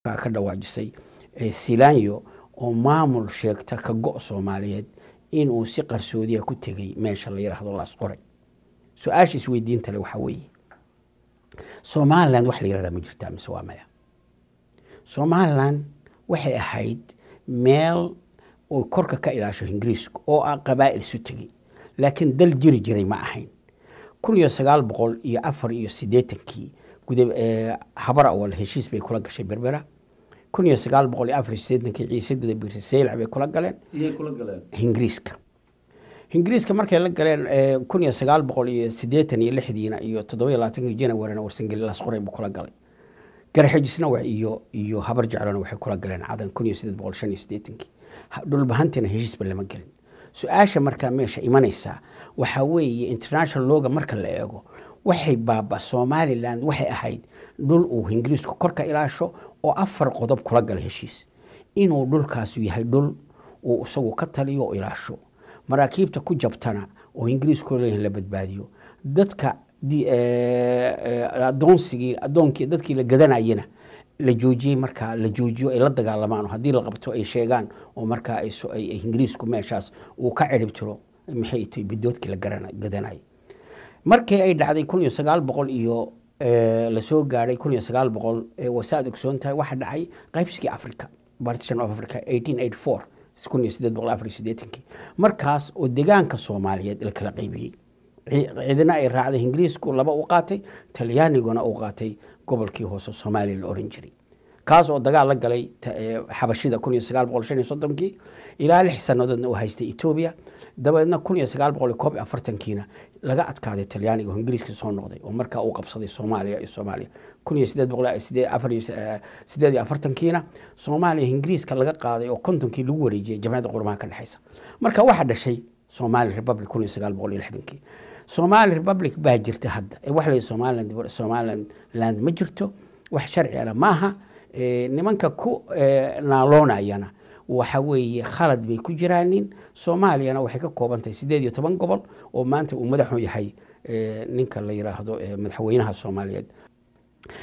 ka dhawaajisay Silaanyo oo maamul sheegta ka go' Soomaaliyeed in uu si qarsoodiya ku tagay meesha la yiraahdo Laas Qoray su'aasha isweydiinta leh waxa weeye Somaliland wax la yiraahdo ma jirtaa mise waa maya Somaliland waxay ahayd meel oo korka ka ilaasho Ingiriiska oo qabaa'il isu tagay laakiin dal jiray ma ahayn 1984 gudub habar awal heshiis bay kula gashay Berbera 1984 ciise gudub Birseel bay kula galeen Ingiriiska markay la galeen 1986 iyo 27 January Warsangeli Laas Qoray buu kula galay garxajisna waa iyo habar jeclana waxay kula galeen cadan 1885 dhul bahantina heshiis lama galin su'aasha marka meesha imanaysa waxa weeye international looga marka la eego waxay baaba Somaliland waxay ahayd dhul uu Ingiriisku korka ilaasho oo afar qodob kula gal heshiis inuu dhulkaas yahay dhul uu isagu ka taliyo oo ilaasho maraakiibta ku jabtana oo Ingiriisku leeyahay la badbaadiyo dadka adoonkii dadkii la gadanayna la joojiyay marka la joojiyo ay la dagaalamaan hadii la qabto ay sheegaan oo marka ay Ingiriisku meeshaas uu ka cirib tiro maxay tahay bidoodkii la gadanay markii ay dhacday 1900 iyo la soo gaaray 1900 wasaad ogsoontahay waxa dhacay qaybsigii Afrika Partition of Africa 1884 1884 markaas oo deegaanka Soomaaliyeed la kala qaybiyay ciidana ay raacday Ingiriisku laba u qaatay Talyaaniguna u qaatay gobolkii hoose Soomaaliya la oran jiray kaas oo dagaal la galay xabashida 1935 ilaa 6 sanadoodna uu haystay Ethiopia dabadeedna 1941 laga adkaaday Talyaaniga oo Ingiriiska soo noqday oo markaa uu qabsaday Soomaaliya 1848 Soomaaliya Ingiriiska laga qaaday oo kontonkii lagu wareejiyay Jamhadda Qurumaha ka dhaxaysa marka waxa dhashay Somali Republic 1960 Somali Republic baa jirta hadda wax la Somaliland ma jirto wax sharci ah maaha nimanka ku naaloonayana waxa weeye khalad bay ku jiraanin Soomaaliyana waxay ka koobantahay 18 gobol oo maanta uu madaxu yahay ninka la yiraahdo madaxweynaha Soomaaliyeed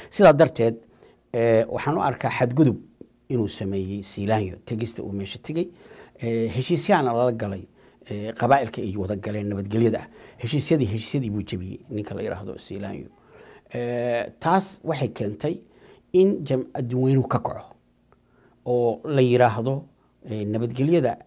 sida darteed waxaan u arkaa xadgudub inuu sameeyay Silaanyo tagista uu meesha tagay heshiisyana la galay qabaa'ilka ay wada galeen nabadgelyada heshiisyadii buu jabiyay ninka la yiraahdo Silaanyo taas waxay keentay in adduunweynuhu ka kaco oo la yiraahdo nabadgelyada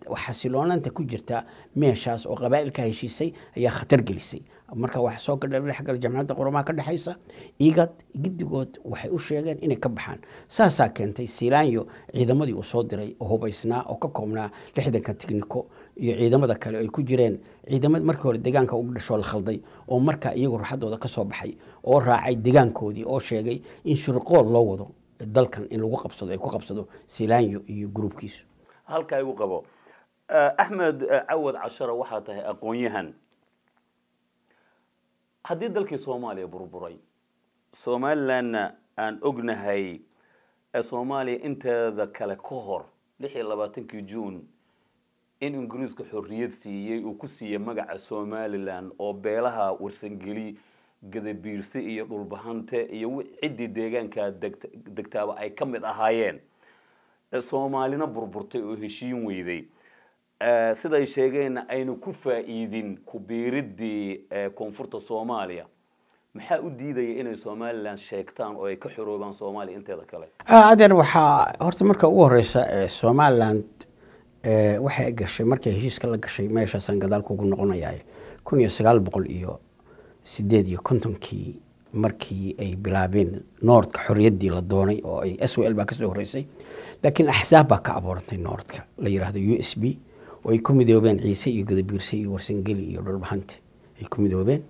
waxa siloonanta ku jirta meeshaas oo qabaa'ilka heshiisay ayaa khatar gelisay marka wax soo ka dhexgal Jamhadda Qurumaha ka dhaxaysa igad gidigood waxay u sheegeen inay ka baxaan saasa keentay Silaanyo ciidamadii uu soo diray oo hubaysnaa oo ka koobnaa 60 tikniko iyo ciidamada kale ay ku jireen ciidamada markii hore deegaanka ugu dhasho la khalday oo marka iyagu raxadooda ka soo baxay oo raacay deegaankoodii oo sheegay in shirqool loo wado dalkan in lagu qabsado ay ku qabsado Silaanyo iyo groupkiisu halka igu qabo Ahmed Awad Cashara waxa tahay aqoon-yahan haddii dalkii Soomaaliya burburay Somaliland aan ognahay Soomaaliya inteeda kale ka hor 26 June in Ingiriiska xorriyad siiyay oo ku siiyay magaca Somaliland oo beelaha Warsangeli Gadabiirsi iyo dhulbahante iyo cidii deegaanka degtaaba ay kamid ahaayeen Soomaalina burburtay oo heshiin weyday sida ay sheegeen aynu ku faa'iidin ku biiridii koonfurta Soomaaliya maxaa u diiday inay Somaliland sheegtaan oo ay ka xoroobaan Soomaaliya inteeda kale adeer waxa horta marka ugu horeysa Somaliland waxay gashay markay heshiiska la gashay meeshaas gadaalku ugu noqonayaa 1958 markii ay bilaabeen Noordka xorriyadii la doonay oo ay SWL baa ka soo horeysay laakiin axsaab baa ka abuurantay Noordka la yiraahdo USB oo ay ku midoobeen Ciise iyo Gadabiirsi iyo Warsangeli iyo dhulbahante ay ku midoobeen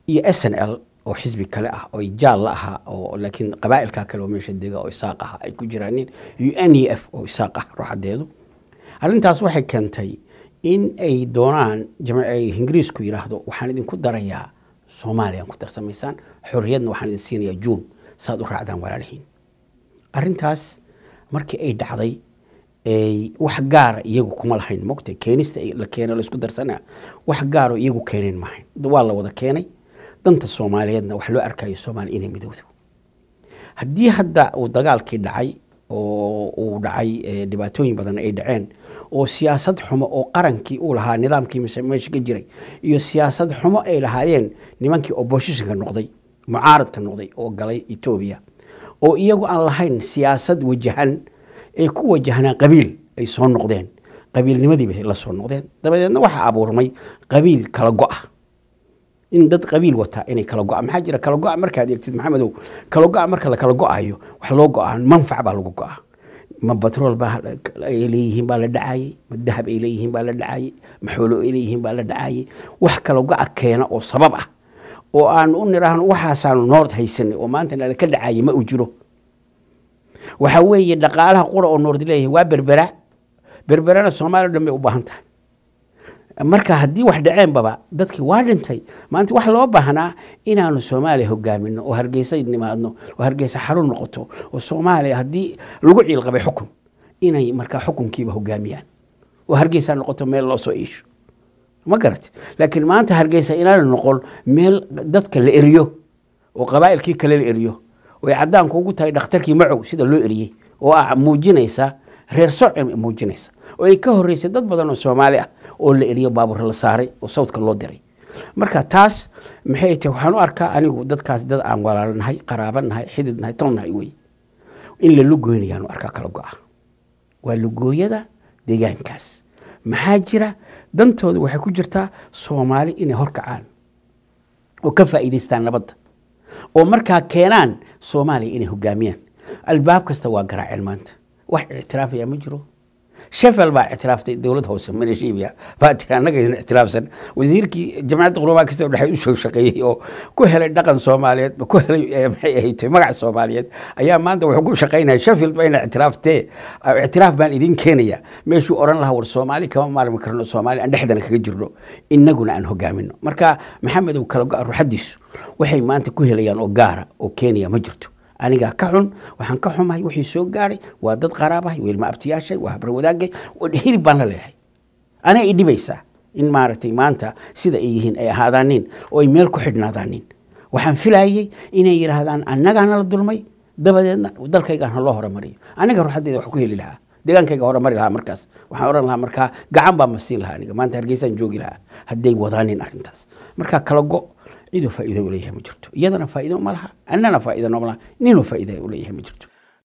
iyo SNL oo xisbi kale ah oo jaal ah oo laakiin qabaa'ilka kale oo meesha deega oo isaaq ah ay ku jiraan iyo NEF oo isaaq ah ruuxadeedu arrintaas waxay keentay in ay doonaan ay Ingiriisku yiraahdo waxaan idin ku darayaa Soomaaliya ku darsamaysan xorriyadna waxaan idin siinayaa June saad u raacdaan walaalihiin arrintaas markii ay dhacday ay wax gaar iyagu kuma lahayn mogtay keenista la keenay la isku darsana wax gaar oo iyagu keeneen ma ahayn waa la wada keenay danta Soomaaliyeedna wax loo arkayo Soomaali inay midowdo haddii hadda uu dagaalkii dhacay oo uu dhacay dhibaatooyin badan ay dhaceen oo siyaasad xumo oo qarankii uu lahaa nidaamkii meesha ka jiray iyo siyaasad xumo ay lahaayeen nimankii oppositionka noqday mucaaradka noqday oo galay Ethiopia oo iyagu aan lahayn siyaasad wajahan ay ku wajahnaan qabiil ay soo noqdeen qabiilnimadii bay la soo noqdeen dabadeedna waxa abuurmay qabiil kala go'a in dad qabiil wata inay kala go'a maxaa jira kala go'a markaad eegtid maxamedow kala go'a marka la kala go'ayo wax loo go'aa manfac baa lagu go'aa ma batrool baa ay leeyihiin baa la dhacayay ma dahab ay leeyihiin baa la dhacayay ma xoolo ay leeyihiin baa la dhacayay wax kala go'a keena oo sabab ah oo aan u niraahno waxaasaanu noord haysanay oo maanta la ka dhacayay ma u jiro waxa weeye dhaqaalaha qura oo noord leeyahay waa berberana Soomaaliya dhamay u baahan tahay marka haddii wax dhaceen baba dadkii waa dhintay maanta wax loo baahnaa inaanu Soomaaliya hogaamino oo Hargeysa nimaadno oo Hargeysa xarun noqoto oo Soomaaliya haddii lagu ciil qabay xukun inay marka xukunkiiba hogaamiyaan oo Hargeysa noqoto meel loo soo iisho ma garat laakiin maanta Hargeysa inaan noqon meel dadka la eriyo oo qabaa'ilkii kale la eriyo oo cadaan kuugu tahay dhakhtarkii macow sida loo eriyay oo muujinaysa reer socom muujinaysa oo ay ka horeysay dad badan oo Soomaali ah oo la eriyo baabuur la saaray oo sawdka loo diray marka taas maxay tahay waxaan u arkaa anigu dadkaas dad aan walaalnahay qaraabanahay xididnahay tolnahay way in la lugoynayaan arkaa kala go'a waa lugooyada deegaankaas maxaa jira dantooda waxay ku jirtaa Soomaali inay horkacaan oo ka faa'iideystaan nabadda oo markaa keenaan Soomaali inay hogaamiyaan albaab kasta waa garaaceen maanta wax اعتراف يا مجرو شفل با اعتراف دولة هوسة من الشيبيا فاتنا نجد اعتراف وزيركي جماعة غرباء كستو دحي وشو شقيه او كهل دقن سوماليات كهل هيتو مقع سوماليات ايام ما انت وحقو شقينا شفل بين اعتراف اعتراف بان ايدين كينيا ميشو اوران لها ور سومالي كما مال مكرنو سومالي ان دحدنا كغا جيرنو انغنا ان هوغامينو marka maxamed uu kala go'ar ruuxadiisu waxay maanta ku helayaan oo gaara oo Kenya ma jirto aniga ka xun waxaan ka xumahay wixii soo gaaray waa dad qaraabahay wiil ma abtiyaashay waa habar wadaagay oo hilib baan leeyahay ana idhibaysa in maartay maanta sida ay yihiin ay ahaadaanin oo ay meel ku xidhnaadaanin waxaan filayay inay yiraahdaan annagana la dulmay dabadeedna dalkayga loo horumariyo aniga ruuxadeeda wax ku heli lahaa deegaankayga horumari lahaa markaas waxaan oran lahaa markaa gacan baa masiin lahaa aniga maanta Hargeysan joogi lahaa haday wadaanin arrintaas marka kala go ciidu faa'iido u leeyahay ma jirto iyadana faa'iido ma laha annana faa'iido ma laha nino faa'iido u leeyahay ma jirto